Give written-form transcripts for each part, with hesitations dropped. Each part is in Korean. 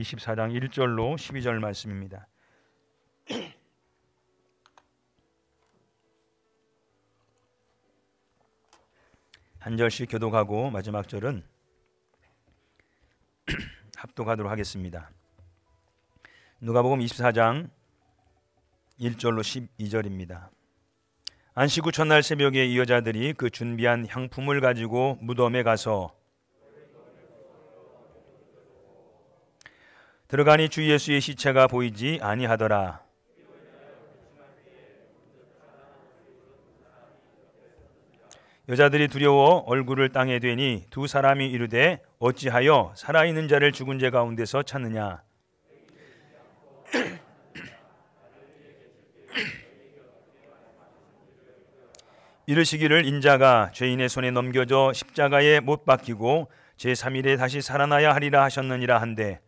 24장 1절로 12절 말씀입니다. 한 절씩 교독하고 마지막 절은 합독하도록 하겠습니다. 누가복음 24장 1절로 12절입니다. 안식 후 첫날 새벽에 이 여자들이 그 준비한 향품을 가지고 무덤에 가서 들어가니 주 예수의 시체가 보이지 아니하더라. 여자들이 두려워 얼굴을 땅에 대니 두 사람이 이르되 어찌하여 살아있는 자를 죽은 자 가운데서 찾느냐. 이르시기를 인자가 죄인의 손에 넘겨져 십자가에 못 박히고 제3일에 다시 살아나야 하리라 하셨느니라 한데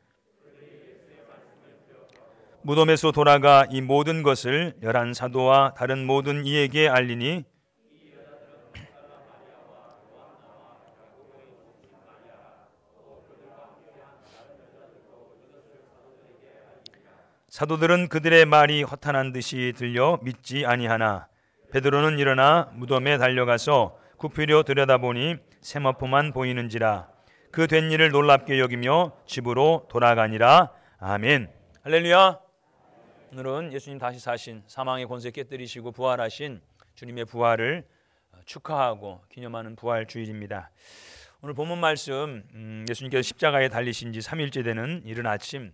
무덤에서 돌아가 이 모든 것을 11 사도와 다른 모든 이에게 알리니 사도들은 그들의 말이 허탄한 듯이 들려 믿지 아니하나 베드로는 일어나 무덤에 달려가서 굽히려 들여다보니 세마포만 보이는지라 그 된 일을 놀랍게 여기며 집으로 돌아가니라. 아멘. 할렐루야. 오늘은 예수님 다시 사신 사망의 권세 깨뜨리시고 부활하신 주님의 부활을 축하하고 기념하는 부활 주일입니다. 오늘 본문 말씀 예수님께서 십자가에 달리신 지 3일째 되는 이른 아침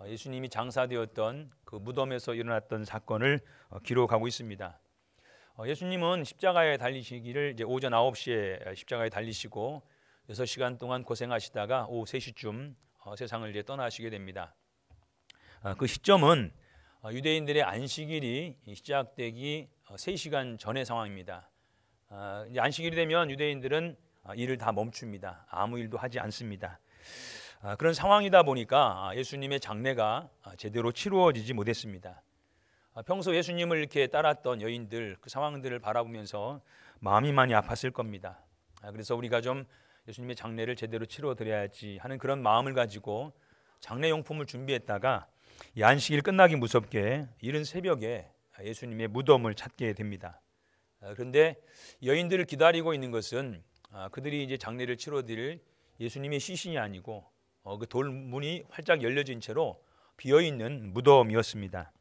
예수님이 장사되었던 그 무덤에서 일어났던 사건을 기록하고 있습니다. 예수님은 십자가에 달리시기를 이제 오전 9시에 십자가에 달리시고 6시간 동안 고생하시다가 오후 3시쯤 세상을 이제 떠나시게 됩니다. 그 시점은 유대인들의 안식일이 시작되기 3시간 전의 상황입니다. 이제 안식일이 되면 유대인들은 일을 다 멈춥니다. 아무 일도 하지 않습니다. 그런 상황이다 보니까 예수님의 장례가 제대로 치루어지지 못했습니다. 평소 예수님을 이렇게 따랐던 여인들 그 상황들을 바라보면서 마음이 많이 아팠을 겁니다. 그래서 우리가 좀 예수님의 장례를 제대로 치러드려야지 하는 그런 마음을 가지고 장례용품을 준비했다가 이 안식일 끝나기 무섭게 이른 새벽에 예수님의 무덤을 찾게 됩니다. 그런데 여인들을 기다리고 있는 것은 그들이 이제 장례를 치러드릴 예수님의 시신이 아니고 그 돌문이 활짝 열려진 채로 비어있는 무덤이었습니다.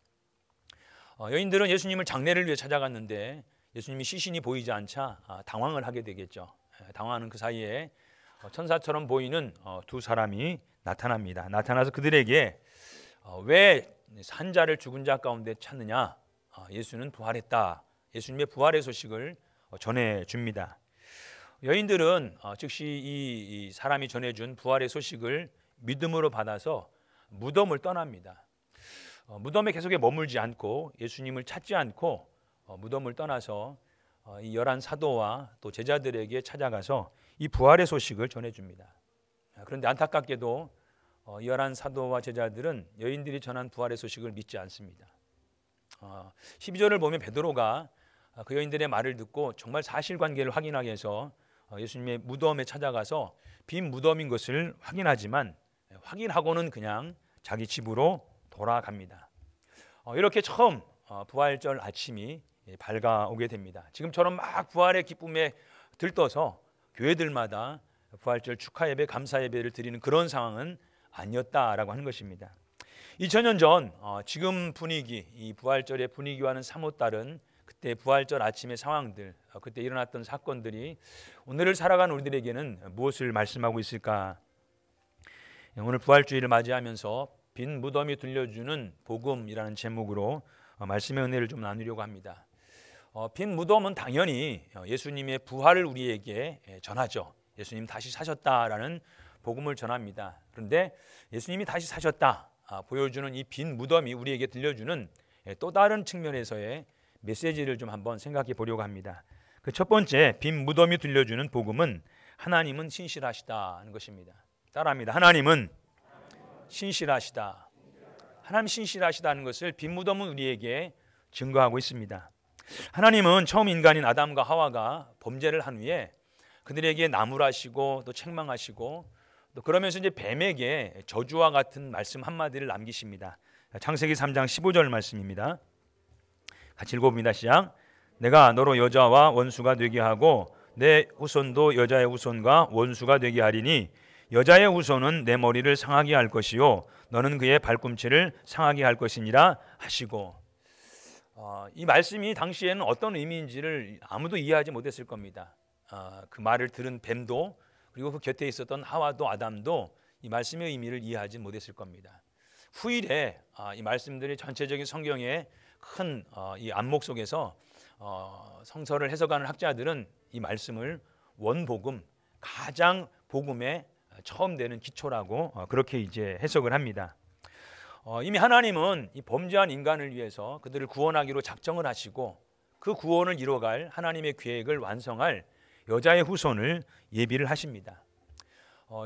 여인들은 예수님을 장례를 위해 찾아갔는데 예수님이 시신이 보이지 않자 당황을 하게 되겠죠. 당황하는 그 사이에 천사처럼 보이는 두 사람이 나타납니다. 나타나서 그들에게 왜 산 자를 죽은 자 가운데 찾느냐. 예수는 부활했다. 예수님의 부활의 소식을 전해줍니다. 여인들은 즉시 이 사람이 전해준 부활의 소식을 믿음으로 받아서 무덤을 떠납니다. 무덤에 계속 머물지 않고 예수님을 찾지 않고 무덤을 떠나서 이 11 사도와 또 제자들에게 찾아가서 이 부활의 소식을 전해줍니다. 그런데 안타깝게도 11 사도와 제자들은 여인들이 전한 부활의 소식을 믿지 않습니다. 12절을 보면 베드로가 그 여인들의 말을 듣고 정말 사실관계를 확인하기 위해서 예수님의 무덤에 찾아가서 빈 무덤인 것을 확인하지만 확인하고는 그냥 자기 집으로 돌아갑니다. 이렇게 처음 부활절 아침이 밝아오게 됩니다. 지금처럼 막 부활의 기쁨에 들떠서 교회들마다 부활절 축하 예배, 감사 예배를 드리는 그런 상황은 아니었다라고 하는 것입니다. 2000년 전 지금 분위기, 이 부활절의 분위기와는 사뭇 다른 그때 부활절 아침의 상황들, 그때 일어났던 사건들이 오늘을 살아가는 우리들에게는 무엇을 말씀하고 있을까? 오늘 부활주일을 맞이하면서 빈 무덤이 들려주는 복음이라는 제목으로 말씀의 은혜를 좀 나누려고 합니다. 빈 무덤은 당연히 예수님의 부활을 우리에게 전하죠. 예수님 다시 사셨다라는 복음을 전합니다. 그런데 예수님이 다시 사셨다 보여주는 이 빈 무덤이 우리에게 들려주는 또 다른 측면에서의 메시지를 좀 한번 생각해 보려고 합니다. 그 첫 번째 빈 무덤이 들려주는 복음은 하나님은 신실하시다는 것입니다. 따라합니다. 하나님은 신실하시다. 하나님 신실하시다는 것을 빈 무덤은 우리에게 증거하고 있습니다. 하나님은 처음 인간인 아담과 하와가 범죄를 한 후에 그들에게 나무라시고 또 책망하시고 또 그러면서 이제 뱀에게 저주와 같은 말씀 한마디를 남기십니다. 창세기 3장 15절 말씀입니다. 같이 읽어봅니다. 시작. 내가 너로 여자와 원수가 되게 하고 내 후손도 여자의 후손과 원수가 되게 하리니 여자의 후손은 내 머리를 상하게 할 것이요 너는 그의 발꿈치를 상하게 할 것이니라 하시고, 이 말씀이 당시에는 어떤 의미인지를 아무도 이해하지 못했을 겁니다. 그 말을 들은 뱀도 그리고 그 곁에 있었던 하와도 아담도 이 말씀의 의미를 이해하지 못했을 겁니다. 후일에 이 말씀들이 전체적인 성경의 큰 이 안목 속에서 성서를 해석하는 학자들은 이 말씀을 원복음, 가장 복음의 처음 되는 기초라고 그렇게 이제 해석을 합니다. 이미 하나님은 이 범죄한 인간을 위해서 그들을 구원하기로 작정을 하시고 그 구원을 이뤄갈 하나님의 계획을 완성할 여자의 후손을 예비를 하십니다.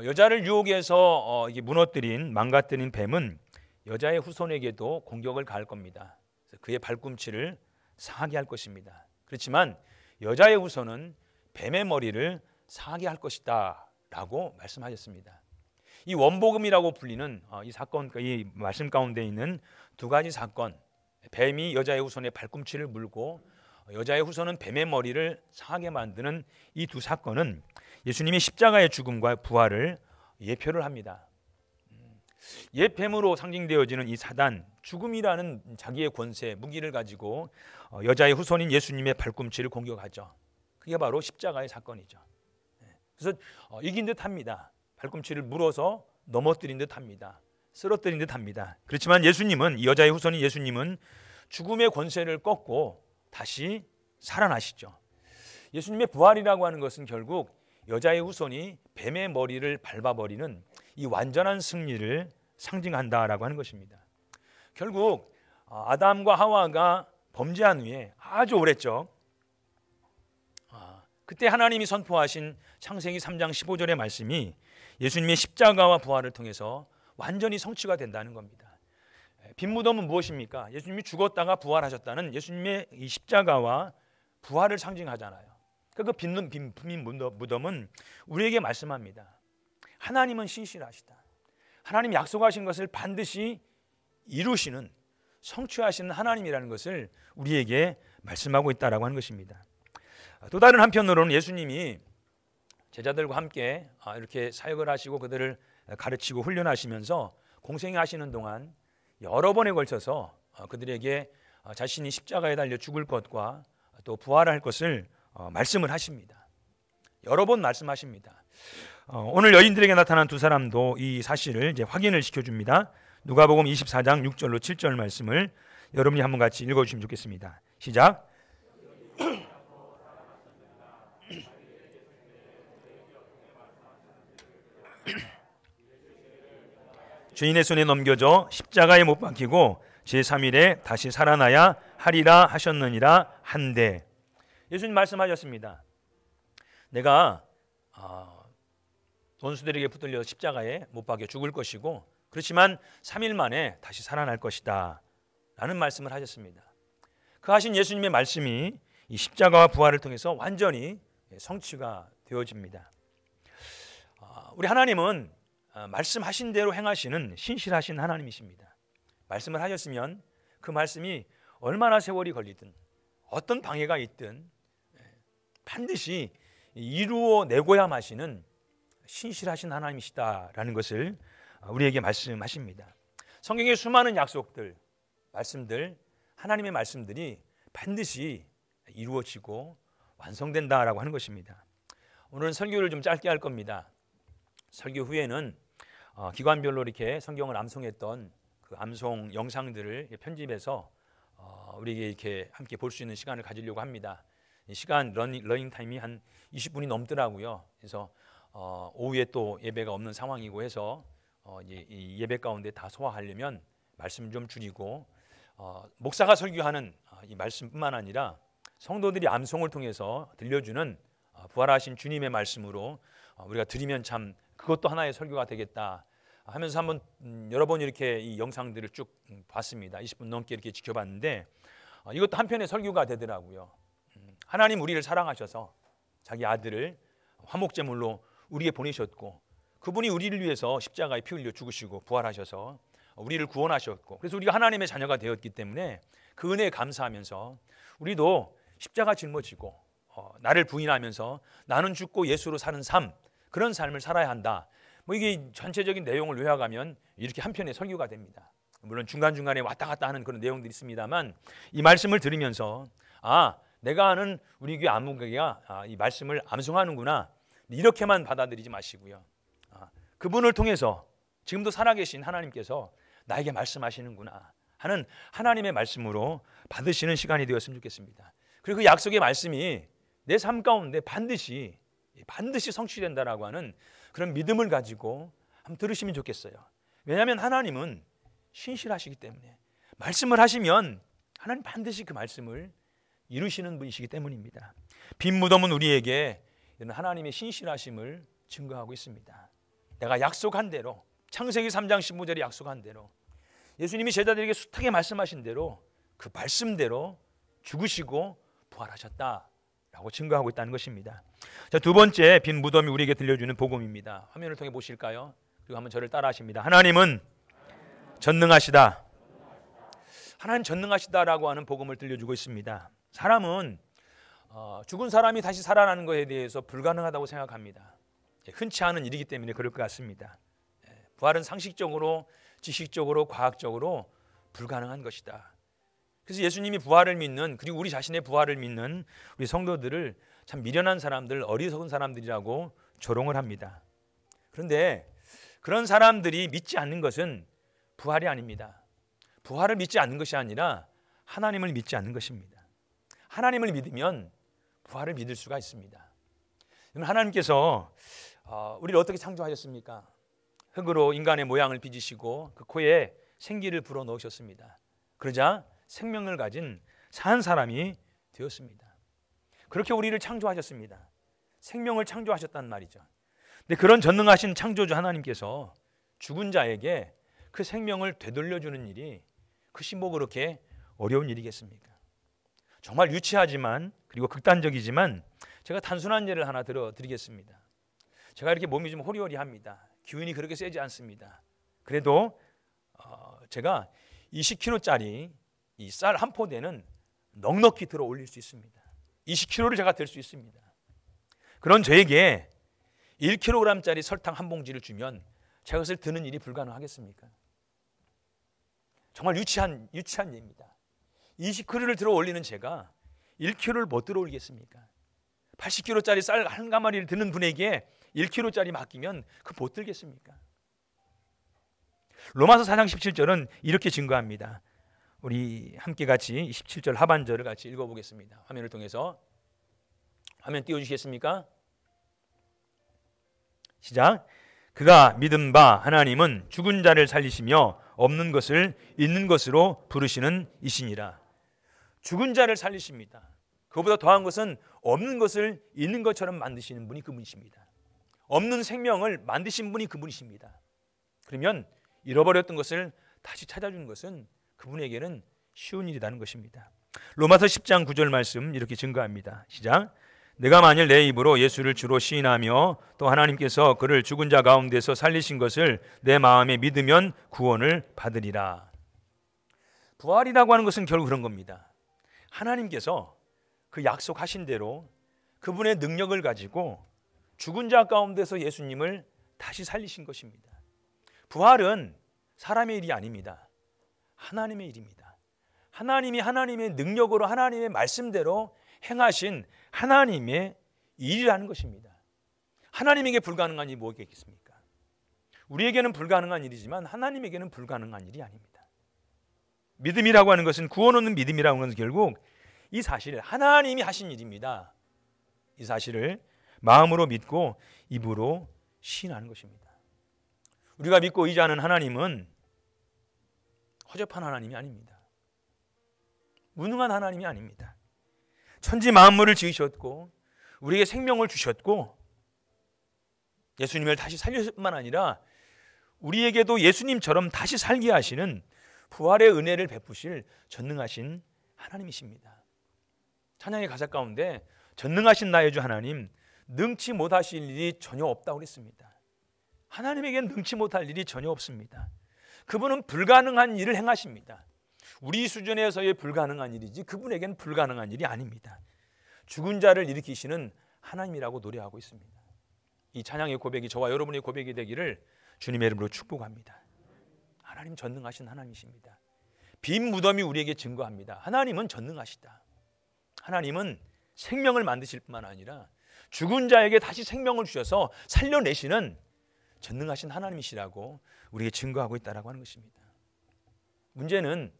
여자를 유혹해서 이게 무너뜨린 망가뜨린 뱀은 여자의 후손에게도 공격을 가할 겁니다. 그의 발꿈치를 상하게 할 것입니다. 그렇지만 여자의 후손은 뱀의 머리를 상하게 할 것이다 라고 말씀하셨습니다. 이 원복음이라고 불리는 이 사건, 이 말씀 가운데 있는 두 가지 사건, 뱀이 여자의 후손의 발꿈치를 물고 여자의 후손은 뱀의 머리를 상하게 만드는 이 두 사건은 예수님의 십자가의 죽음과 부활을 예표를 합니다. 옛 뱀으로 상징되어지는 이 사단, 죽음이라는 자기의 권세, 무기를 가지고 여자의 후손인 예수님의 발꿈치를 공격하죠. 그게 바로 십자가의 사건이죠. 그래서 이긴 듯합니다. 발꿈치를 물어서 넘어뜨린 듯합니다. 쓰러뜨린 듯합니다. 그렇지만 예수님은, 이 여자의 후손인 예수님은 죽음의 권세를 꺾고 다시 살아나시죠. 예수님의 부활이라고 하는 것은 결국 여자의 후손이 뱀의 머리를 밟아버리는 이 완전한 승리를 상징한다라고 하는 것입니다. 결국 아담과 하와가 범죄한 후에 아주 오래적 그때 하나님이 선포하신 창세기 3장 15절의 말씀이 예수님의 십자가와 부활을 통해서 완전히 성취가 된다는 겁니다. 빈무덤은 무엇입니까? 예수님이 죽었다가 부활하셨다는 예수님의 이 십자가와 부활을 상징하잖아요. 그 빈 무덤은 우리에게 말씀합니다. 하나님은 신실하시다. 하나님 약속하신 것을 반드시 이루시는, 성취하시는 하나님이라는 것을 우리에게 말씀하고 있다라고 하는 것입니다. 또 다른 한편으로는 예수님이 제자들과 함께 이렇게 사역을 하시고 그들을 가르치고 훈련하시면서 공생하시는 동안 여러 번에 걸쳐서 그들에게 자신이 십자가에 달려 죽을 것과 또 부활할 것을 말씀을 하십니다. 여러 번 말씀하십니다. 오늘 여인들에게 나타난 두 사람도 이 사실을 이제 확인을 시켜줍니다. 누가복음 24장 6절로 7절 말씀을 여러분이 한번 같이 읽어주시면 좋겠습니다. 시작. 주인의 손에 넘겨져 십자가에 못 박히고 제3일에 다시 살아나야 하리라 하셨느니라 한데, 예수님 말씀하셨습니다. 내가 원수들에게 붙들려 십자가에 못 박혀 죽을 것이고 그렇지만 3일 만에 다시 살아날 것이다 라는 말씀을 하셨습니다. 그 하신 예수님의 말씀이 이 십자가와 부활을 통해서 완전히 성취가 되어집니다. 우리 하나님은 말씀하신 대로 행하시는 신실하신 하나님이십니다. 말씀을 하셨으면 그 말씀이 얼마나 세월이 걸리든 어떤 방해가 있든 반드시 이루어내고야 마시는 신실하신 하나님이시다라는 것을 우리에게 말씀하십니다. 성경의 수많은 약속들, 말씀들, 하나님의 말씀들이 반드시 이루어지고 완성된다라고 하는 것입니다. 오늘은 설교를 좀 짧게 할 겁니다. 설교 후에는 기관별로 이렇게 성경을 암송했던 그 암송 영상들을 편집해서 우리에게 이렇게 함께 볼 수 있는 시간을 가지려고 합니다. 이 시간 러닝 타임이 한 20분이 넘더라고요. 그래서 오후에 또 예배가 없는 상황이고 해서 이 예배 가운데 다 소화하려면 말씀을 좀 줄이고 목사가 설교하는 이 말씀뿐만 아니라 성도들이 암송을 통해서 들려주는 부활하신 주님의 말씀으로 우리가 드리면 참 그것도 하나의 설교가 되겠다 하면서 한번 여러 번 이렇게 이 영상들을 쭉 봤습니다. 20분 넘게 이렇게 지켜봤는데 이것도 한편의 설교가 되더라고요. 하나님 우리를 사랑하셔서 자기 아들을 화목제물로 우리에게 보내셨고 그분이 우리를 위해서 십자가에 피 흘려 죽으시고 부활하셔서 우리를 구원하셨고, 그래서 우리가 하나님의 자녀가 되었기 때문에 그 은혜에 감사하면서 우리도 십자가 짊어지고 나를 부인하면서 나는 죽고 예수로 사는 삶, 그런 삶을 살아야 한다. 이게 전체적인 내용을 요약하면 이렇게 한 편의 설교가 됩니다. 물론 중간중간에 왔다 갔다 하는 그런 내용들이 있습니다만, 이 말씀을 들으면서 내가 아는 우리 교회 안목교회가 이 말씀을 암송하는구나, 이렇게만 받아들이지 마시고요. 그분을 통해서 지금도 살아계신 하나님께서 나에게 말씀하시는구나 하는 하나님의 말씀으로 받으시는 시간이 되었으면 좋겠습니다. 그리고 그 약속의 말씀이 내 삶 가운데 반드시 성취된다라고 하는 그런 믿음을 가지고 한번 들으시면 좋겠어요. 왜냐하면 하나님은 신실하시기 때문에, 말씀을 하시면 하나님 반드시 그 말씀을 이루시는 분이시기 때문입니다. 빈 무덤은 우리에게 이런 하나님의 신실하심을 증거하고 있습니다. 내가 약속한 대로, 창세기 3장 15절에 약속한 대로, 예수님이 제자들에게 숱하게 말씀하신 대로 그 말씀대로 죽으시고 부활하셨다라고 증거하고 있다는 것입니다. 자, 두 번째 빈 무덤이 우리에게 들려주는 복음입니다. 화면을 통해 보실까요? 그리고 한번 저를 따라하십니다. 하나님은 전능하시다. 하나님 전능하시다라고 하는 복음을 들려주고 있습니다. 사람은 죽은 사람이 다시 살아나는 것에 대해서 불가능하다고 생각합니다. 흔치 않은 일이기 때문에 그럴 것 같습니다. 부활은 상식적으로, 지식적으로, 과학적으로 불가능한 것이다. 그래서 예수님이 부활을 믿는, 그리고 우리 자신의 부활을 믿는 우리 성도들을 참 미련한 사람들, 어리석은 사람들이라고 조롱을 합니다. 그런데 그런 사람들이 믿지 않는 것은 부활이 아닙니다. 부활을 믿지 않는 것이 아니라 하나님을 믿지 않는 것입니다. 하나님을 믿으면 부활을 믿을 수가 있습니다. 하나님께서 우리를 어떻게 창조하셨습니까? 흙으로 인간의 모양을 빚으시고 그 코에 생기를 불어넣으셨습니다. 그러자 생명을 가진 산 사람이 되었습니다. 그렇게 우리를 창조하셨습니다. 생명을 창조하셨단 말이죠. 근데 그런 전능하신 창조주 하나님께서 죽은 자에게 그 생명을 되돌려주는 일이 그것이 그렇게 어려운 일이겠습니까? 정말 유치하지만, 그리고 극단적이지만 제가 단순한 예를 하나 들어드리겠습니다. 제가 이렇게 몸이 좀 호리호리합니다. 기운이 그렇게 세지 않습니다. 그래도 제가 20kg짜리 이 쌀 한 포대는 넉넉히 들어 올릴 수 있습니다. 20kg를 제가 들 수 있습니다. 그런 저에게 1kg짜리 설탕 한 봉지를 주면 제가 그것을 드는 일이 불가능하겠습니까? 정말 유치한 예입니다. 20kg를 들어 올리는 제가 1kg를 못 들어 올리겠습니까? 80kg짜리 쌀 한 가마리를 드는 분에게 1kg짜리 맡기면 그 못 들겠습니까? 로마서 4장 17절은 이렇게 증거합니다. 우리 함께 같이 17절 하반절을 같이 읽어보겠습니다. 화면을 통해서. 화면 띄워주시겠습니까? 시작. 그가 믿은 바 하나님은 죽은 자를 살리시며 없는 것을 있는 것으로 부르시는 이시니라. 죽은 자를 살리십니다. 그보다 더한 것은 없는 것을 있는 것처럼 만드시는 분이 그분이십니다. 없는 생명을 만드신 분이 그분이십니다. 그러면 잃어버렸던 것을 다시 찾아주는 것은 그분에게는 쉬운 일이라는 것입니다. 로마서 10장 9절 말씀 이렇게 증거합니다. 시작. 내가 만일 내 입으로 예수를 주로 시인하며 또 하나님께서 그를 죽은 자 가운데서 살리신 것을 내 마음에 믿으면 구원을 받으리라. 부활이라고 하는 것은 결국 그런 겁니다. 하나님께서 그 약속하신 대로 그분의 능력을 가지고 죽은 자 가운데서 예수님을 다시 살리신 것입니다. 부활은 사람의 일이 아닙니다. 하나님의 일입니다. 하나님이 하나님의 능력으로 하나님의 말씀대로 행하신 하나님의 일이라는 것입니다. 하나님에게 불가능한 일이 뭐겠습니까? 우리에게는 불가능한 일이지만 하나님에게는 불가능한 일이 아닙니다. 믿음이라고 하는 것은, 구원 얻는 믿음이라고 하는 것은 결국 이 사실을, 하나님이 하신 일입니다. 이 사실을 마음으로 믿고 입으로 시인하는 것입니다. 우리가 믿고 의지하는 하나님은 허접한 하나님이 아닙니다. 무능한 하나님이 아닙니다. 천지 만물을 지으셨고 우리에게 생명을 주셨고 예수님을 다시 살릴 뿐만 아니라 우리에게도 예수님처럼 다시 살게 하시는 부활의 은혜를 베푸실 전능하신 하나님이십니다. 찬양의 가사 가운데 전능하신 나의 주 하나님, 능치 못하실 일이 전혀 없다고 그랬습니다. 하나님에겐 능치 못할 일이 전혀 없습니다. 그분은 불가능한 일을 행하십니다. 우리 수준에서의 불가능한 일이지 그분에겐 불가능한 일이 아닙니다. 죽은 자를 일으키시는 하나님이라고 노래하고 있습니다. 이 찬양의 고백이 저와 여러분의 고백이 되기를 주님의 이름으로 축복합니다. 하나님 전능하신 하나님이십니다. 빈 무덤이 우리에게 증거합니다. 하나님은 전능하시다. 하나님은 생명을 만드실 뿐만 아니라 죽은 자에게 다시 생명을 주셔서 살려내시는 전능하신 하나님이시라고 우리에게 증거하고 있다라고 하는 것입니다. 문제는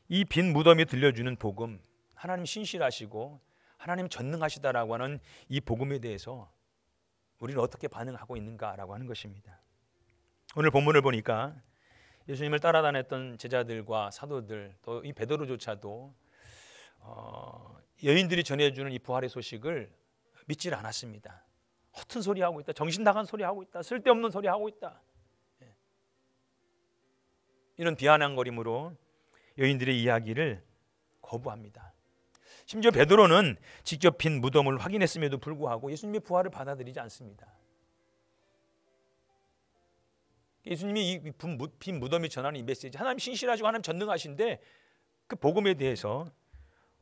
이 빈 무덤이 들려주는 복음, 하나님 신실하시고 하나님 전능하시다라고 하는 이 복음에 대해서 우리는 어떻게 반응하고 있는가라고 하는 것입니다. 오늘 본문을 보니까 예수님을 따라다녔던 제자들과 사도들, 또 이 베드로조차도 여인들이 전해주는 이 부활의 소식을 믿질 않았습니다. 허튼 소리 하고 있다, 정신 나간 소리 하고 있다, 쓸데없는 소리 하고 있다, 이런 비아냥거림으로 여인들의 이야기를 거부합니다. 심지어 베드로는 직접 빈 무덤을 확인했음에도 불구하고 예수님의 부활을 받아들이지 않습니다. 예수님이 이 빈 무덤이 전하는 이 메시지, 하나님 신실하시고 하나님 전능하신데 그 복음에 대해서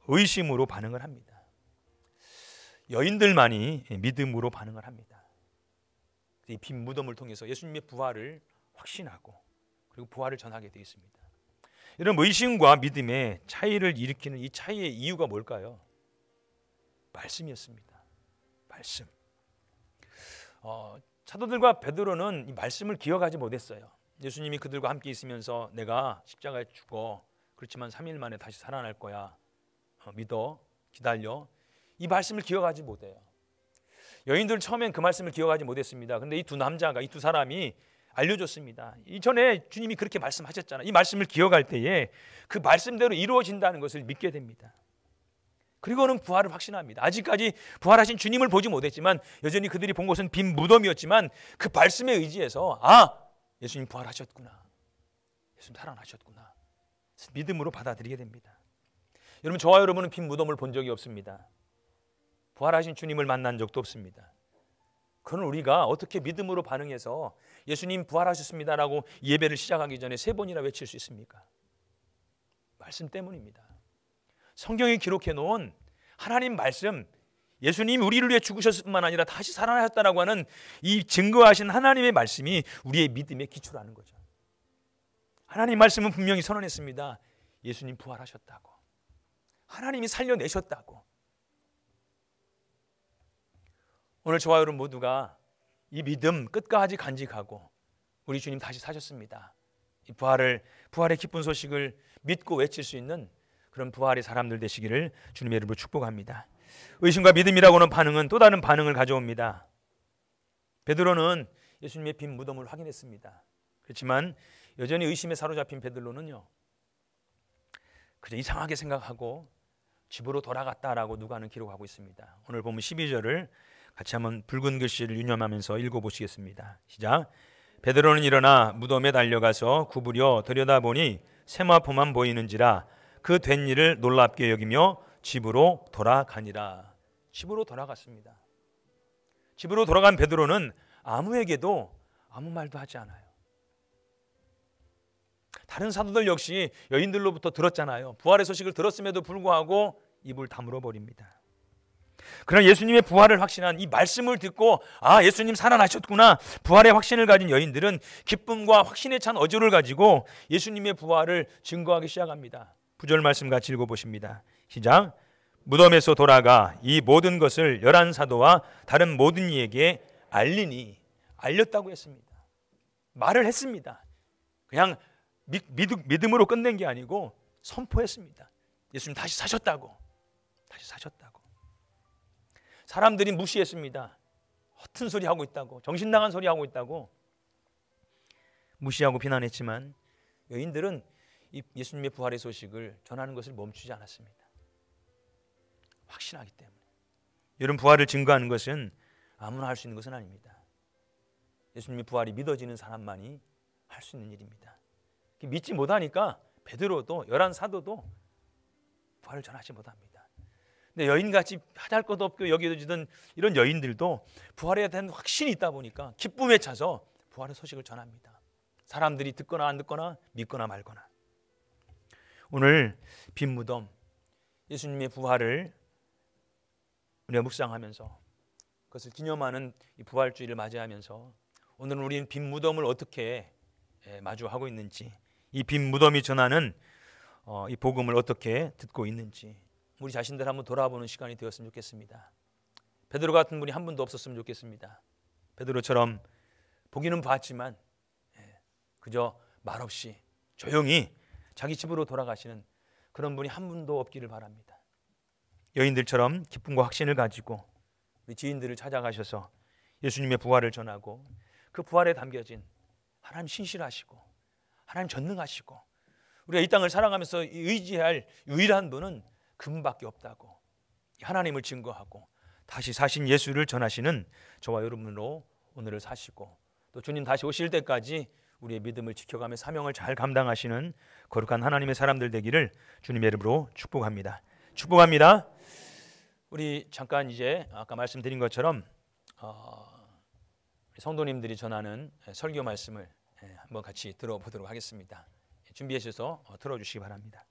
의심으로 반응을 합니다. 여인들만이 믿음으로 반응을 합니다. 이 빈 무덤을 통해서 예수님의 부활을 확신하고 그리고 부활을 전하게 되어 있습니다. 이런 의심과 믿음의 차이를 일으키는 이 차이의 이유가 뭘까요? 말씀이었습니다. 말씀. 사도들과 베드로는 이 말씀을 기억하지 못했어요. 예수님이 그들과 함께 있으면서 내가 십자가에 죽어 그렇지만 3일 만에 다시 살아날 거야, 믿어, 기다려, 이 말씀을 기억하지 못해요. 여인들은 처음엔 그 말씀을 기억하지 못했습니다. 근데 이 두 남자가, 이 두 사람이 알려줬습니다. 이전에 주님이 그렇게 말씀하셨잖아요. 이 말씀을 기억할 때에 그 말씀대로 이루어진다는 것을 믿게 됩니다. 그리고는 부활을 확신합니다. 아직까지 부활하신 주님을 보지 못했지만 여전히 그들이 본 것은 빈 무덤이었지만 그 말씀에 의지해서 예수님 부활하셨구나, 예수님 살아나셨구나, 믿음으로 받아들이게 됩니다. 여러분, 저와 여러분은 빈 무덤을 본 적이 없습니다. 부활하신 주님을 만난 적도 없습니다. 그건 우리가 어떻게 믿음으로 반응해서 예수님 부활하셨습니다라고 예배를 시작하기 전에 3번이나 외칠 수 있습니까? 말씀 때문입니다. 성경에 기록해 놓은 하나님 말씀, 예수님 우리를 위해 죽으셨을 뿐만 아니라 다시 살아나셨다라고 하는 이 증거하신 하나님의 말씀이 우리의 믿음의 기초라는 거죠. 하나님 말씀은 분명히 선언했습니다. 예수님 부활하셨다고, 하나님이 살려내셨다고. 오늘 저와 여러분 모두가 이 믿음 끝까지 간직하고 우리 주님 다시 사셨습니다, 이 부활의 기쁜 소식을 믿고 외칠 수 있는 그런 부활의 사람들 되시기를 주님의 이름으로 축복합니다. 의심과 믿음이라고는 반응은 또 다른 반응을 가져옵니다. 베드로는 예수님의 빈 무덤을 확인했습니다. 그렇지만 여전히 의심에 사로잡힌 베드로는요, 그저 이상하게 생각하고 집으로 돌아갔다라고 누가는 기록하고 있습니다. 오늘 보면 12절을 같이 한번 붉은 글씨를 유념하면서 읽어보시겠습니다. 시작. 베드로는 일어나 무덤에 달려가서 구부려 들여다보니 세마포만 보이는지라 그 된 일을 놀랍게 여기며 집으로 돌아가니라. 집으로 돌아갔습니다. 집으로 돌아간 베드로는 아무에게도 아무 말도 하지 않아요. 다른 사도들 역시 여인들로부터 들었잖아요. 부활의 소식을 들었음에도 불구하고 입을 다물어 버립니다. 그러나 예수님의 부활을 확신한 이 말씀을 듣고 예수님 살아나셨구나, 부활의 확신을 가진 여인들은 기쁨과 확신에 찬 어조를 가지고 예수님의 부활을 증거하기 시작합니다. 9절 말씀 같이 읽어보십니다. 시작. 무덤에서 돌아가 이 모든 것을 11사도와 다른 모든 이에게 알리니, 알렸다고 했습니다. 말을 했습니다. 그냥 믿음으로 끝낸 게 아니고 선포했습니다. 예수님 다시 사셨다고, 다시 사셨다고. 사람들이 무시했습니다. 허튼 소리 하고 있다고, 정신 나간 소리 하고 있다고 무시하고 비난했지만 여인들은 이 예수님의 부활의 소식을 전하는 것을 멈추지 않았습니다. 확신하기 때문에. 여러분, 부활을 증거하는 것은 아무나 할 수 있는 것은 아닙니다. 예수님의 부활이 믿어지는 사람만이 할 수 있는 일입니다. 믿지 못하니까 베드로도 11사도도 부활을 전하지 못합니다. 근데 여인같이 하잘 것도 없고 여겨지던 이런 여인들도 부활에 대한 확신이 있다 보니까 기쁨에 차서 부활의 소식을 전합니다. 사람들이 듣거나 안 듣거나 믿거나 말거나. 오늘 빈 무덤, 예수님의 부활을 우리가 묵상하면서 그것을 기념하는 이 부활주의를 맞이하면서 오늘은 우리는 빈 무덤을 어떻게 마주하고 있는지, 이 빈 무덤이 전하는 이 복음을 어떻게 듣고 있는지 우리 자신들 한번 돌아보는 시간이 되었으면 좋겠습니다. 베드로 같은 분이 한 분도 없었으면 좋겠습니다. 베드로처럼 보기는 봤지만 그저 말없이 조용히 자기 집으로 돌아가시는 그런 분이 한 분도 없기를 바랍니다. 여인들처럼 기쁨과 확신을 가지고 우리 지인들을 찾아가셔서 예수님의 부활을 전하고 그 부활에 담겨진 하나님 신실하시고 하나님 전능하시고 우리가 이 땅을 살아가면서 의지할 유일한 분은 그분밖에 없다고 하나님을 증거하고 다시 사신 예수를 전하시는 저와 여러분으로 오늘을 사시고 또 주님 다시 오실 때까지 우리의 믿음을 지켜가며 사명을 잘 감당하시는 거룩한 하나님의 사람들 되기를 주님의 이름으로 축복합니다. 축복합니다. 우리 잠깐 이제 아까 말씀드린 것처럼 성도님들이 전하는 설교 말씀을 한번 같이 들어보도록 하겠습니다. 준비해 주셔서 들어주시기 바랍니다.